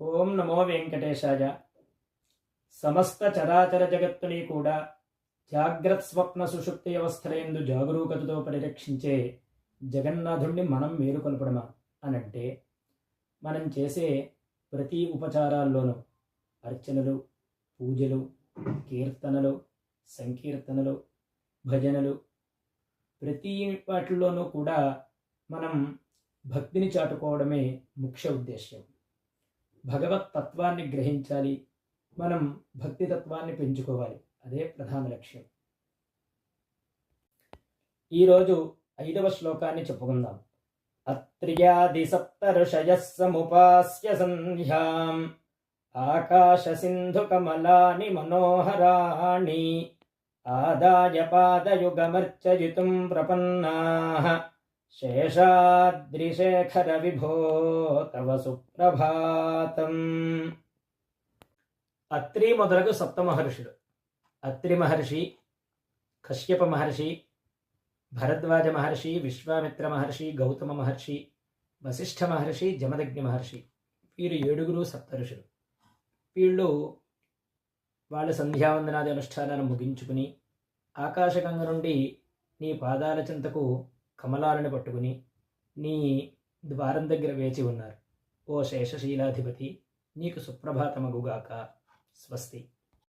ఓం నమో వెంకటేశాయ. సమస్త చరాచర జగత్తుని కూడా జాగ్రత్త స్వప్న సుషుప్తి అవస్థలందు జాగరూకతతో పరిరక్షించే జగన్నాథుణ్ణి మనం మేలుకొల్పడమా అనంటే, మనం చేసే ప్రతి ఉపచారాల్లోనూ అర్చనలు, పూజలు, కీర్తనలు, సంకీర్తనలు, భజనలు, ప్రతి వాటిల్లోనూ కూడా మనం భక్తిని చాటుకోవడమే ముఖ్య ఉద్దేశ్యం. భగవత్ తత్వాన్ని గ్రహించాలి, మనం భక్తి తత్వాన్ని పెంచుకోవాలి. అదే ప్రధాన లక్ష్యం. ఈరోజు 5వ శ్లోకాన్ని చెప్పుకుందాం. అత్ర్యాది సప్త ఋషయః సముపాస్య సంధ్యాం ఆకాశ సింధు కమలాని మనోహరాణి ఆదాయ పాదయుగమర్చయితుం ప్రపన్నాః శేషాద్రిశేఖర విభో తవ సుప్రభాతం. అత్రి మొదలగు సప్త మహర్షులు, అత్రి మహర్షి, కశ్యప మహర్షి, భరద్వాజ మహర్షి, విశ్వామిత్ర మహర్షి, గౌతమ మహర్షి, వశిష్ఠ మహర్షి, జమదగ్ని మహర్షి, వీరు 7 సప్త ఋషులు. వీళ్ళు వాళ్ళ సంధ్యావందనాది అనుష్ఠానాన్ని ముగించుకుని ఆకాశగంగ నుండి నీ పాదాల చెంతకు కమలాలను పట్టుకుని నీ ద్వారం దగ్గర వేచి ఉన్నారు. ఓ శేషశీలాధిపతి, నీకు సుప్రభాతమగుగాక. స్వస్తి.